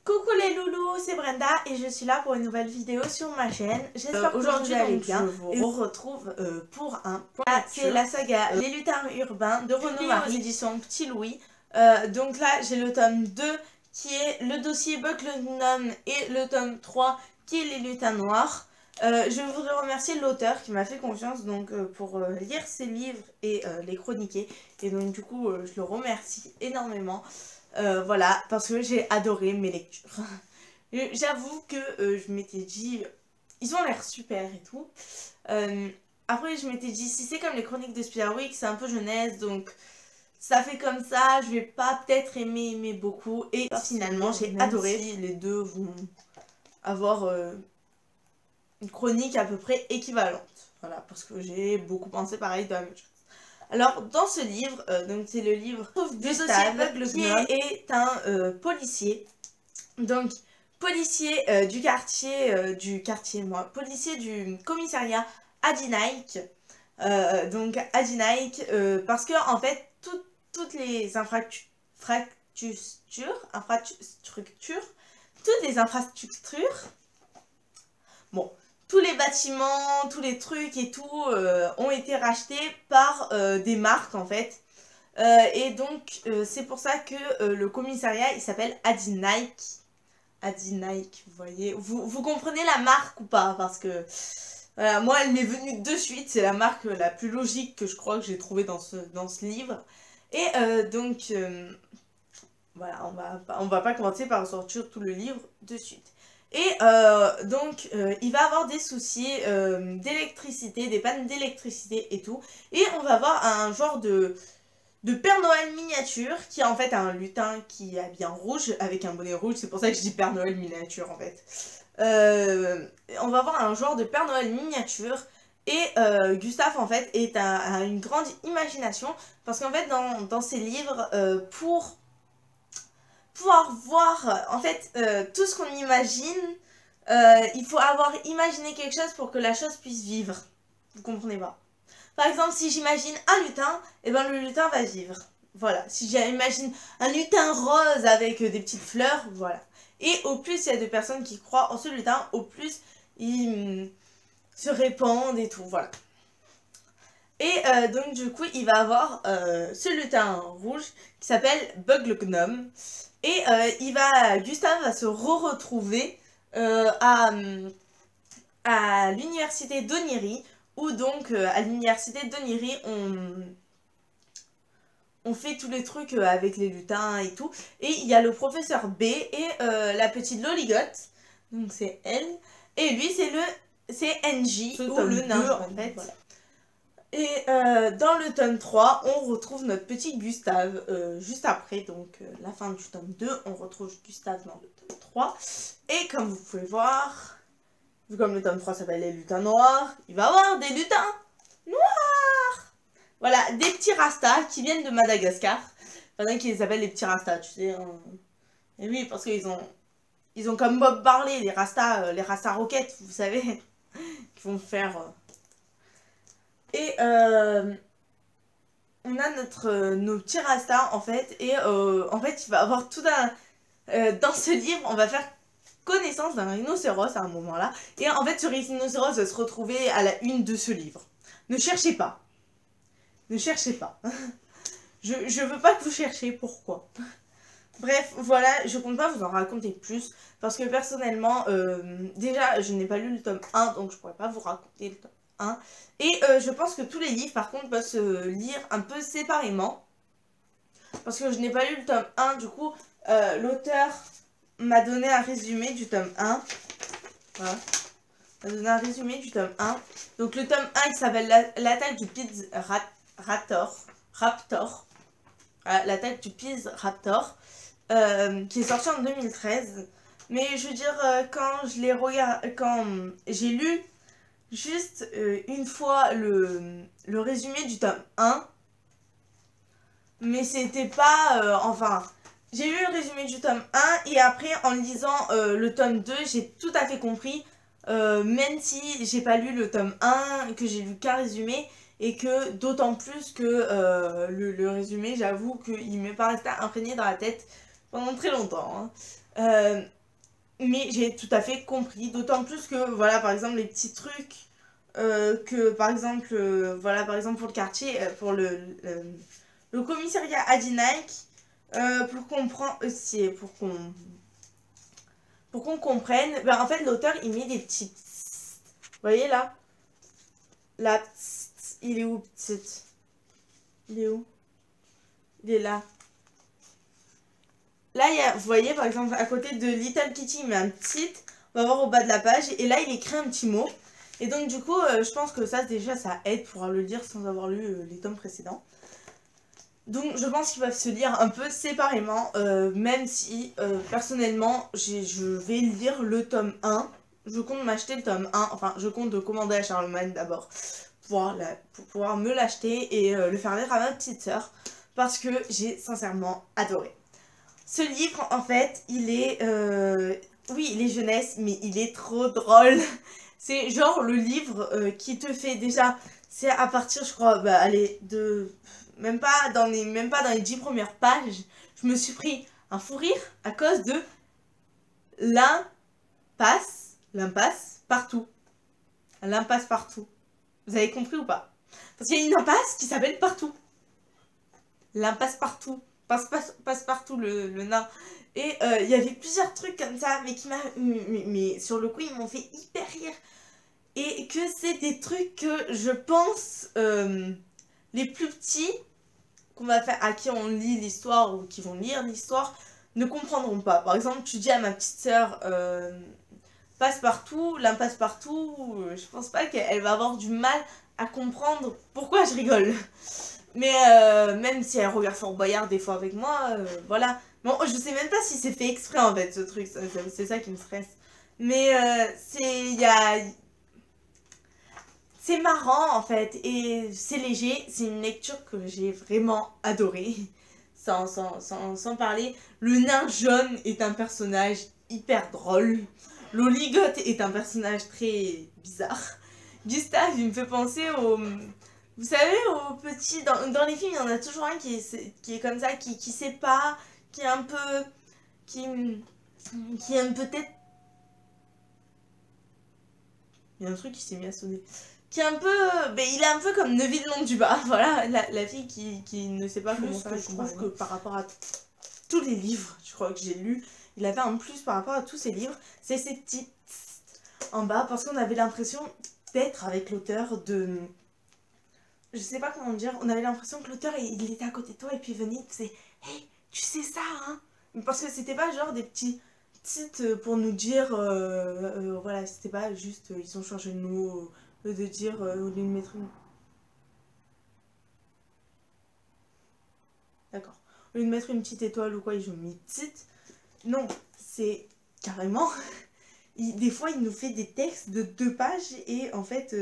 Coucou les loulous, c'est Brenda et je suis là pour une nouvelle vidéo sur ma chaîne. J'espère qu'aujourd'hui vous allez bien. Je vous retrouve pour un point. C'est la saga Les Lutins Urbains de Renaud Marie, édition Petit Louis. Donc là j'ai le tome 2 qui est le dossier Buck le Gnome et le tome 3 qui est Les Lutins Noirs. Je voudrais remercier l'auteur qui m'a fait confiance pour lire ses livres et les chroniquer. Et donc du coup je le remercie énormément. Voilà, parce que j'ai adoré mes lectures. J'avoue que je m'étais dit, ils ont l'air super et tout. Après, je m'étais dit, si c'est comme les chroniques de Spiderwick, c'est un peu jeunesse, donc ça fait comme ça, je vais pas peut-être aimer beaucoup. Et finalement, j'ai adoré. Si les deux vont avoir une chronique à peu près équivalente. Voilà, parce que j'ai beaucoup pensé pareil de la même chose. Alors, dans ce livre, donc c'est le livre du dossier Buck le Gnome, qui est un policier. Donc, policier policier du commissariat Adinaik. Donc, Adinaik, parce que en fait, toutes les infrastructures, bon, tous les bâtiments, tous les trucs et tout ont été rachetés par des marques en fait. Et donc c'est pour ça que le commissariat il s'appelle Adinaik. Adinaik, vous voyez. Vous comprenez la marque ou pas? Parce que voilà, moi elle m'est venue de suite. C'est la marque la plus logique que je crois que j'ai trouvée dans ce livre. Et voilà, on va pas commencer par sortir tout le livre de suite. Et il va avoir des soucis d'électricité, des pannes d'électricité et tout. Et on va avoir un genre de Père Noël miniature qui est en fait un lutin qui est habillé en rouge avec un bonnet rouge. C'est pour ça que je dis Père Noël miniature en fait. On va avoir un genre de Père Noël miniature. Et Gustave en fait a une grande imagination. Parce qu'en fait dans ses livres, pour pouvoir voir en fait tout ce qu'on imagine, il faut avoir imaginé quelque chose pour que la chose puisse vivre. Vous comprenez pas? Par exemple, si j'imagine un lutin, et ben le lutin va vivre. Voilà. Si j'imagine un lutin rose avec des petites fleurs, voilà. Et au plus il y a de personnes qui croient en ce lutin, au plus ils se répandent et tout, voilà. Et donc du coup il va avoir ce lutin rouge qui s'appelle Buck le Gnome. Et Gustave va se retrouver à l'université d'Onyrie, où donc à l'université d'Onyrie on fait tous les trucs avec les lutins et tout. Et il y a le professeur B et la petite Loligotte, donc c'est elle. Et lui c'est NJ, ou le nain en fait. Voilà. Et dans le tome 3, on retrouve notre petit Gustave juste après, donc la fin du tome 2, on retrouve Gustave dans le tome 3. Et comme vous pouvez voir, vu comme le tome 3 s'appelle Les Lutins Noirs, il va y avoir des lutins noirs. Voilà, des petits rastas qui viennent de Madagascar. Enfin, qui les appellent les petits rastas, tu sais. Et oui, parce qu'ils ont comme Bob Marley, les rastas roquettes, vous savez, qui vont faire... Et on a nos petits rastas en fait. Et en fait il va avoir tout un... dans ce livre on va faire connaissance d'un rhinocéros à un moment là. Et en fait ce rhinocéros va se retrouver à la une de ce livre. Ne cherchez pas. Ne cherchez pas. je veux pas que vous cherchiez pourquoi. Bref, voilà, je compte pas vous en raconter plus. Parce que personnellement, déjà je n'ai pas lu le tome 1. Donc je pourrais pas vous raconter le tome 1. Et je pense que tous les livres par contre peuvent se lire un peu séparément. Parce que je n'ai pas lu le tome 1. Du coup l'auteur m'a donné un résumé du tome 1. Voilà. M'a donné un résumé du tome 1. Donc le tome 1 il s'appelle l'attaque du Piz Raptor. Voilà, l'attaque du Piz Raptor. Qui est sorti en 2013. Mais je veux dire, quand je l'ai regardé, quand j'ai lu juste une fois le résumé du tome 1, mais c'était pas... enfin, j'ai lu le résumé du tome 1 et après en lisant le tome 2, j'ai tout à fait compris, même si j'ai pas lu le tome 1, que j'ai lu qu'un résumé, et que d'autant plus que le résumé, j'avoue qu'il m'est pas resté imprégné dans la tête pendant très longtemps. Hein. Mais j'ai tout à fait compris, d'autant plus que, voilà, par exemple, les petits trucs que, par exemple, voilà, par exemple, pour le quartier, pour le commissariat Adinac, pour comprendre, pour qu'on comprenne, ben, en fait, l'auteur, il met des petits tss. Vous voyez, là? Là, tss, il est où, petit? Il est où? Il est là. Là, vous voyez, par exemple, à côté de Little Kitty, il met un petit. On va voir au bas de la page. Et là, il écrit un petit mot. Et donc, du coup, je pense que ça, déjà, ça aide pour le lire sans avoir lu les tomes précédents. Donc, je pense qu'ils peuvent se lire un peu séparément. Même si, personnellement, je vais lire le tome 1. Je compte m'acheter le tome 1. Enfin, je compte de commander à Charlemagne d'abord. Pour pouvoir me l'acheter et le faire lire à ma petite sœur. Parce que j'ai sincèrement adoré. Ce livre, en fait, il est... oui, il est jeunesse, mais il est trop drôle. C'est genre le livre qui te fait déjà... C'est à partir, je crois, bah, allez, de... Même pas dans les 10 premières pages, je me suis pris un fou rire à cause de l'impasse partout. L'impasse partout. Vous avez compris ou pas? Parce qu'il y a une impasse qui s'appelle partout. L'impasse partout. Passe partout le nain. Et il y avait plusieurs trucs comme ça, mais qui m'a. Mais sur le coup, ils m'ont fait hyper rire. Et que c'est des trucs que je pense les plus petits qu'on va faire, à qui on lit l'histoire ou qui vont lire l'histoire, ne comprendront pas. Par exemple, tu dis à ma petite sœur passe-partout, l'impasse partout, je pense pas qu'elle va avoir du mal à comprendre pourquoi je rigole. Mais même si elle regarde Fort Boyard des fois avec moi, voilà. Bon, je sais même pas si c'est fait exprès en fait ce truc, c'est ça qui me stresse. Mais c'est marrant en fait et c'est léger, c'est une lecture que j'ai vraiment adorée. Sans parler, le nain jaune est un personnage hyper drôle. L'oligote est un personnage très bizarre. Gustave, il me fait penser au... Vous savez, au petit... Dans les films, il y en a toujours un qui est comme ça, qui sait pas, qui est un peu... Qui est peut-être... Il y a un truc qui s'est mis à sonner. Qui est un peu... Ben, il est un peu comme Neville Londubat, voilà, la fille qui ne sait pas comment faire. Je trouve que par rapport à tous les livres, je crois que j'ai lu, il avait un plus par rapport à tous ces livres, c'est ces petits en bas, parce qu'on avait l'impression d'être avec l'auteur de... Je sais pas comment dire, on avait l'impression que l'auteur, il était à côté de toi et puis il venait, il disait « Hey, tu sais ça, hein ?» Parce que c'était pas genre des petits titres pour nous dire, voilà, c'était pas juste, ils ont changé de mot, de dire, au lieu de mettre une... D'accord. Au lieu de mettre une petite étoile ou quoi, ils ont mis petite. Non, c'est carrément... des fois, il nous fait des textes de 2 pages et en fait,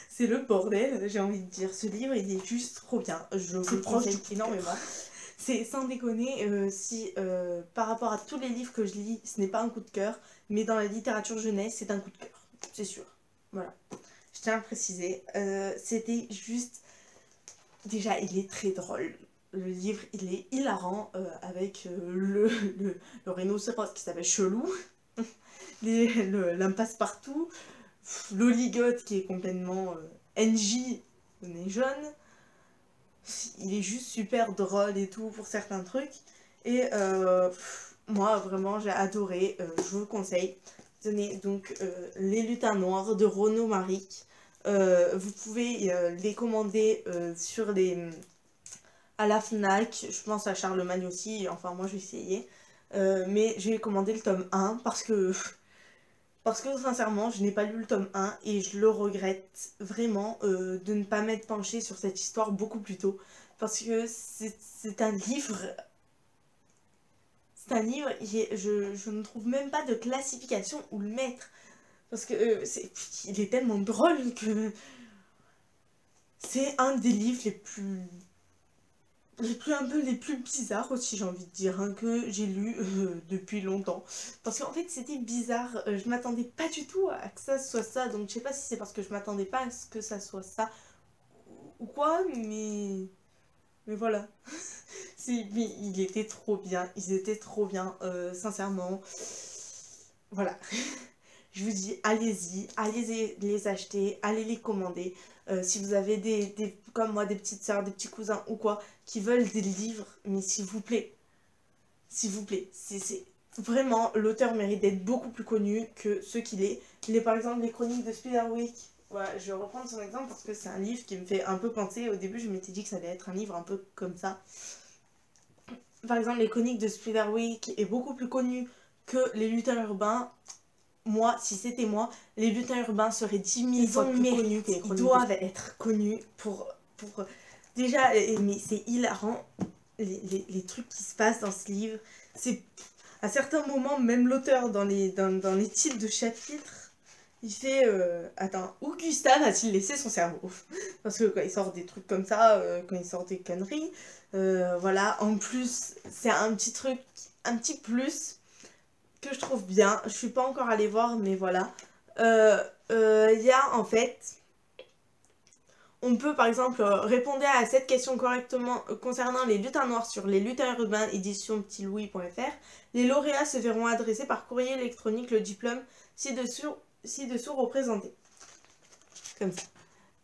c'est le bordel, j'ai envie de dire. Ce livre, il est juste trop bien. Je vous le conseille énormément. C'est sans déconner, si par rapport à tous les livres que je lis, ce n'est pas un coup de cœur, mais dans la littérature jeunesse, c'est un coup de cœur. C'est sûr. Voilà. Je tiens à le préciser. C'était juste... Déjà, il est très drôle. Le livre, il est hilarant avec le rhinocéros qui s'appelle Chelou, l'impasse partout, l'oligote qui est complètement NJ, nez jaune. Il est juste super drôle et tout pour certains trucs. Et moi, vraiment, j'ai adoré. Je vous le conseille. Tenez, donc, Les Lutins Noirs de Renaud Maric. Vous pouvez les commander à la Fnac, je pense à Charlemagne aussi, enfin moi je vais essayer. Mais j'ai commandé le tome 1 parce que sincèrement je n'ai pas lu le tome 1 et je le regrette vraiment de ne pas m'être penchée sur cette histoire beaucoup plus tôt. Parce que c'est un livre... C'est un livre, je ne trouve même pas de classification où le mettre. Parce que il est tellement drôle que... C'est un des livres les plus bizarres aussi, j'ai envie de dire, hein, que j'ai lu depuis longtemps. Parce qu'en fait, c'était bizarre. Je m'attendais pas du tout à que ça soit ça. Donc, je sais pas si c'est parce que je m'attendais pas à ce que ça soit ça ou quoi, mais... Mais voilà. Mais il était trop bien, ils étaient trop bien, sincèrement. Voilà. Je vous dis, allez-y, allez les acheter, allez les commander. Si vous avez comme moi, des petites soeurs, des petits cousins ou quoi, qui veulent des livres, mais s'il vous plaît, c'est vraiment, l'auteur mérite d'être beaucoup plus connu que ce qu'il est. Il est par exemple les chroniques de Spiderwick. Voilà, je vais reprendre son exemple parce que c'est un livre qui me fait un peu penser. Au début, je m'étais dit que ça allait être un livre un peu comme ça. Par exemple, les chroniques de Spiderwick est beaucoup plus connu que les lutins urbains. Moi, si c'était moi, les lutins urbains seraient 10 000 fois plus connus que les chroniques. Ils doivent être connus pour... Déjà, mais c'est hilarant, les trucs qui se passent dans ce livre. C'est... À certains moments, même l'auteur, dans les titres de chapitres, il fait... Attends, où Gustave a-t-il laissé son cerveau? Parce que quand il sort des trucs comme ça, quand il sort des conneries, voilà. En plus, c'est un petit truc, un petit plus que je trouve bien. Je suis pas encore allée voir, mais voilà. Il y a en fait... On peut par exemple répondre à cette question correctement concernant les lutins noirs sur les lutins urbains édition petitlouis.fr. Les lauréats se verront adresser par courrier électronique le diplôme ci-dessous représenté. Comme ça.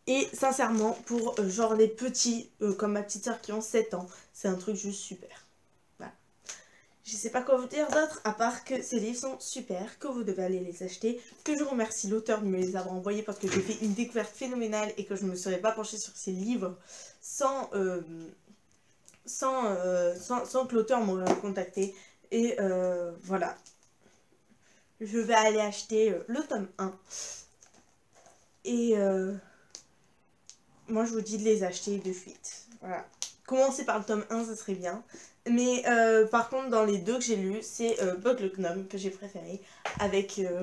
Et sincèrement, pour genre les petits, comme ma petite soeur qui ont 7 ans, c'est un truc juste super. Voilà. Je sais pas quoi vous dire d'autre, à part que ces livres sont super, que vous devez aller les acheter, que je remercie l'auteur de me les avoir envoyés parce que j'ai fait une découverte phénoménale et que je ne me serais pas penchée sur ces livres sans que l'auteur m'aurait contacté. Et voilà. Je vais aller acheter le tome 1. Et moi je vous dis de les acheter de suite. Voilà. Commencer par le tome 1, ça serait bien. Mais par contre, dans les deux que j'ai lus, c'est Bug le Gnome que j'ai préféré.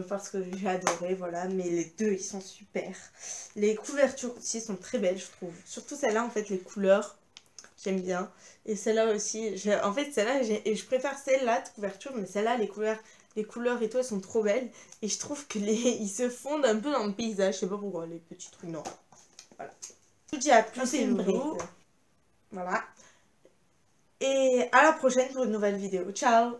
Parce que j'ai adoré, voilà. Mais les deux, ils sont super. Les couvertures aussi sont très belles, je trouve. Surtout celle-là, en fait, les couleurs, j'aime bien. Et celle-là aussi, en fait, celle-là, je préfère celle-là de couverture, mais celle-là, les couleurs et tout, elles sont trop belles. Et je trouve que ils se fondent un peu dans le paysage. Je sais pas pourquoi, les petits trucs noirs. Voilà. Je vous dis à plus, c'est une brique. Voilà. Et à la prochaine pour une nouvelle vidéo. Ciao!